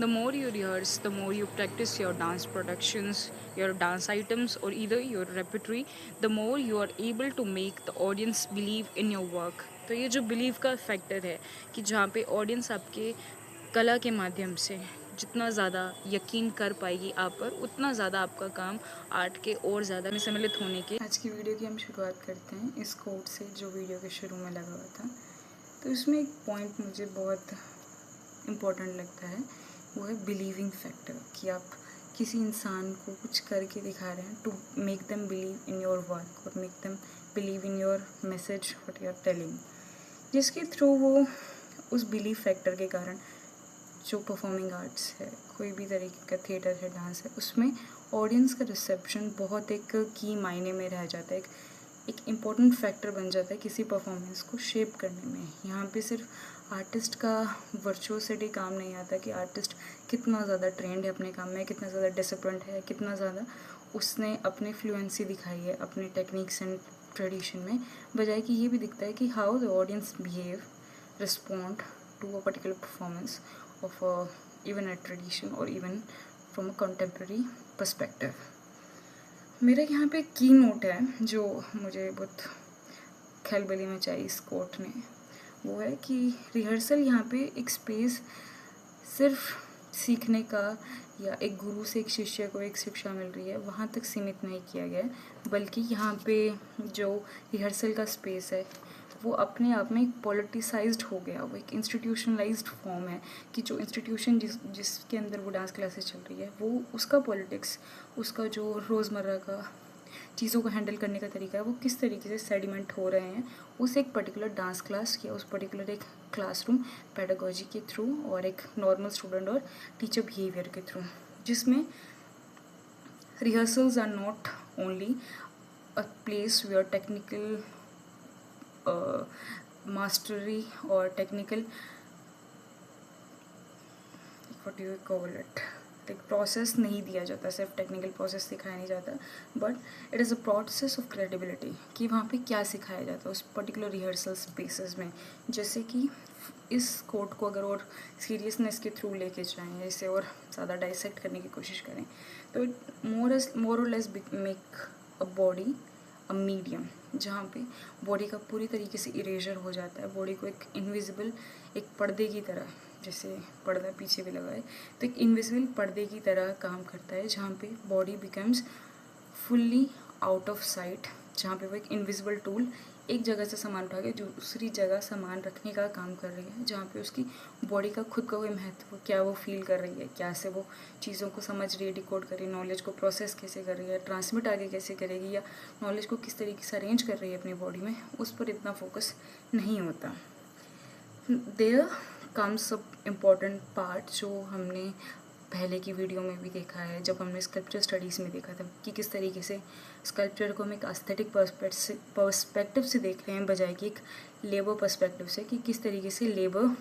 The more you rehearse, the more you practice your dance productions, your dance items, or either your repertory, the more you are able to make the audience believe in your work. तो ये जो believe का factor है कि जहाँ पे audience आपके कला के माध्यम से जितना ज़्यादा यकीन कर पाएगी आप पर, उतना ज़्यादा आपका काम आर्ट के और ज़्यादा में सम्मिलित होने के। आज की वीडियो की हम शुरुआत करते हैं इस कोट से जो वीडियो के शुरू में लगा हुआ था। तो इसमें एक पॉइंट मुझे बहुत इम्पोर्टेंट लगता है, वो है बिलीविंग फैक्टर, कि आप किसी इंसान को कुछ करके दिखा रहे हैं to make them believe in your work और make them believe in your message what you are telling, जिसके थ्रू वो उस बिलीव फैक्टर के कारण जो परफॉर्मिंग आर्ट्स है, कोई भी तरीके का थिएटर है, डांस है, उसमें ऑडियंस का रिसेप्शन बहुत एक की मायने में रह जाता है, एक इम्पोर्टेंट फैक्टर बन जाता है किसी परफॉर्मेंस को शेप करने में। यहाँ पे सिर्फ आर्टिस्ट का वर्चुअसिटी काम नहीं आता कि आर्टिस्ट कितना ज़्यादा ट्रेंड है अपने काम में, कितना ज़्यादा डिसिप्लिन्ड है, कितना ज़्यादा उसने अपनी फ्लुएंसी दिखाई है अपने टेक्निक्स एंड ट्रेडिशन में, बजाय कि ये भी दिखता है कि how the audience behave, respond to a particular performance of even a tradition और even from a contemporary perspective. मेरा यहाँ पे की नोट है जो मुझे बहुत खलबली मचाई इस कोट ने, वो है कि रिहर्सल यहाँ पे एक स्पेस सिर्फ सीखने का या एक गुरु से एक शिष्य को एक शिक्षा मिल रही है वहाँ तक सीमित नहीं किया गया है, बल्कि यहाँ पे जो रिहर्सल का स्पेस है वो अपने आप में एक पॉलिटिसाइज्ड हो गया, वो एक इंस्टीट्यूशनलाइज्ड फॉर्म है कि जो इंस्टीट्यूशन जिसके अंदर वो डांस क्लासेस चल रही है वो उसका पॉलिटिक्स, उसका जो रोज़मर्रा का चीज़ों को हैंडल करने का तरीका है वो किस तरीके से सेडिमेंट हो रहे हैं उस एक पर्टिकुलर डांस क्लास या उस पर्टिकुलर एक क्लासरूम पेडागोजी के थ्रू और एक नॉर्मल स्टूडेंट और टीचर बिहेवियर के थ्रू, जिसमें rehearsals are not only a place where technical mastery और technical what do you call it, एक प्रोसेस नहीं दिया जाता, सिर्फ टेक्निकल प्रोसेस सिखाया नहीं जाता, but it is a process of credibility कि वहाँ पे क्या सिखाया जाता है उस पर्टिकुलर रिहर्सल स्पेसेस में। जैसे कि इस कोड को अगर और सीरियसनेस के थ्रू लेके जाएँ या इसे और ज़्यादा डाइसेक्ट करने की कोशिश करें तो इट मोर और less make a body a medium, जहाँ पे बॉडी का पूरी तरीके से इरेजर हो जाता है, बॉडी को एक इनविजिबल एक पर्दे की तरह, जैसे पर्दा पीछे भी लगा है तो एक इनविजिबल पर्दे की तरह काम करता है, जहाँ पे body becomes fully out of site, जहाँ पे वो एक इनविजिबल टूल एक जगह से सामान उठा के दूसरी जगह सामान रखने का काम कर रही है, जहाँ पे उसकी बॉडी का खुद का कोई महत्व, क्या वो फील कर रही है, क्या से वो चीज़ों को समझ रही है, डिकोड कर रही है, नॉलेज को प्रोसेस कैसे कर रही है, ट्रांसमिट आगे कैसे करेगी, या नॉलेज को किस तरीके से अरेंज कर रही है अपनी बॉडी में, उस पर इतना फोकस नहीं होता। There comes a important part जो हमने पहले की वीडियो में भी देखा है, जब हमने स्कल्पचर स्टडीज़ में देखा था कि किस तरीके से स्कल्पचर को हम एक एस्थेटिक पर्सपेक्टिव से देख रहे हैं बजाय कि एक लेबर पर्सपेक्टिव से, कि किस तरीके से labour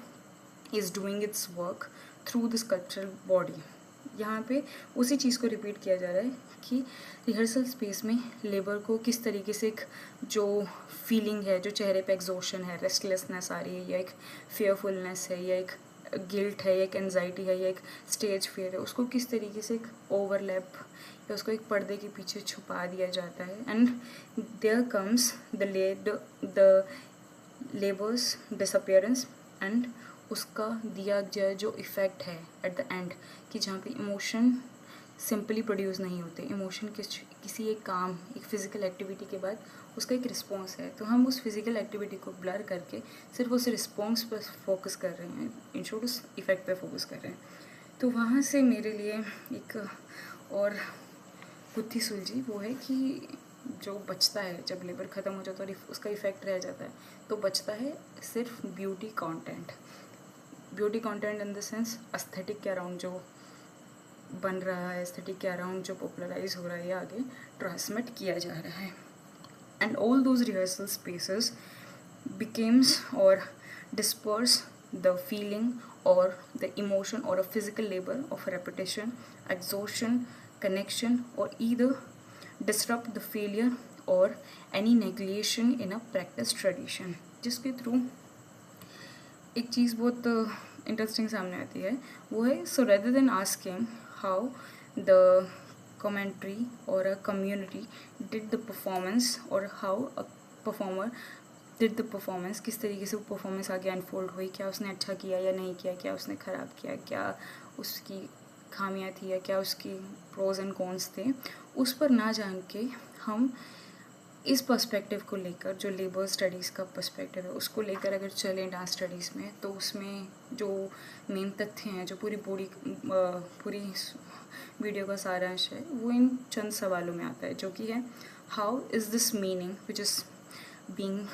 is doing it's work through the sculptural body. यहाँ पे उसी चीज़ को रिपीट किया जा रहा है कि रिहर्सल स्पेस में लेबर को किस तरीके से एक जो फीलिंग है, जो चेहरे पे एग्जॉशन है, रेस्टलेसनेस आ रही है, या एक फेयरफुलनेस है, या एक गिल्ट है, या एक एनजाइटी है, या एक स्टेज फेयर है, उसको किस तरीके से एक ओवरलैप या उसको एक पर्दे के पीछे छुपा दिया जाता है। And there comes the labours disappearance and उसका दिया गया जो इफ़ेक्ट है एट द एंड, कि जहाँ पे इमोशन सिंपली प्रोड्यूस नहीं होते, इमोशन किसी एक काम, एक फ़िज़िकल एक्टिविटी के बाद उसका एक रिस्पॉन्स है, तो हम उस फिज़िकल एक्टिविटी को ब्लर करके सिर्फ उस रिस्पॉन्स पर फोकस कर रहे हैं, इन शॉर्ट उस इफ़ेक्ट पे फोकस कर रहे हैं। तो वहाँ से मेरे लिए एक और बुद्धि सुलझी, वो है कि जो बचता है जब लेबर ख़त्म हो जाता है और उसका इफ़ेक्ट रह जाता है, तो बचता है सिर्फ beauty content in the sense aesthetic के अराउंड जो बन रहा है, एस्थेटिक के अराउंड जो पॉपुलराइज हो रहा है या आगे ट्रांसमिट किया जा रहा है। And all those rehearsal spaces becomes or disperse the feeling or the emotion or a physical labor of repetition, exhaustion, connection, or either disrupt the failure or any negation in a practice tradition, जिसके through एक चीज़ बहुत interesting सामने आती है वो है, so rather than asking how the commentary और a community did the performance और how a performer did the performance, किस तरीके से वो परफॉर्मेंस आगे अनफोल्ड हुई, क्या उसने अच्छा किया या नहीं किया, क्या उसने ख़राब किया, क्या उसकी खामियां थी या क्या उसकी प्रोज एंड कॉन्स थे, उस पर ना जान के हम इस पर्सपेक्टिव को लेकर, जो लेबर स्टडीज़ का पर्सपेक्टिव है उसको लेकर अगर चलें डांस स्टडीज़ में, तो उसमें जो मेन तथ्य हैं, जो पूरी वीडियो का सारांश है, वो इन चंद सवालों में आता है, जो कि है how is this meaning which is being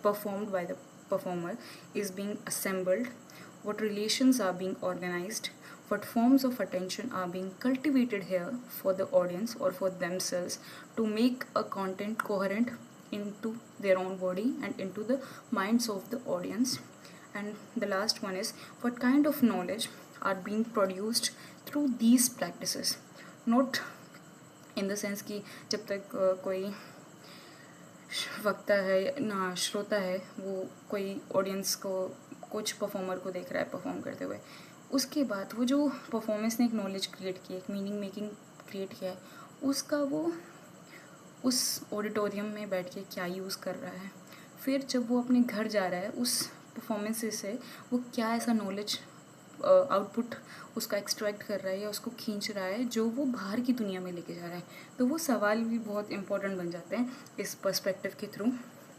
performed by the performer is being assembled, what relations are being organized, what forms of attention are being cultivated here for the audience or for themselves to make a content coherent into their own body and into the minds of the audience. And the last one is what kind of knowledge are being produced through these practices, not in the sense कि जब तक कोई वक्ता है ना श्रोता है, वो कोई ऑडियंस को, कुछ परफॉर्मर को देख रहा है परफॉर्म करते हुए, उसके बाद वो जो परफॉर्मेंस ने एक नॉलेज क्रिएट की, एक मीनिंग मेकिंग क्रिएट किया है, उसका वो उस ऑडिटोरियम में बैठ के क्या यूज़ कर रहा है, फिर जब वो अपने घर जा रहा है उस परफॉर्मेंस से वो क्या ऐसा नॉलेज आउटपुट उसका एक्सट्रैक्ट कर रहा है या उसको खींच रहा है जो वो बाहर की दुनिया में लेके जा रहा है। तो वो सवाल भी बहुत इम्पोर्टेंट बन जाते हैं इस पर्सपेक्टिव के थ्रू।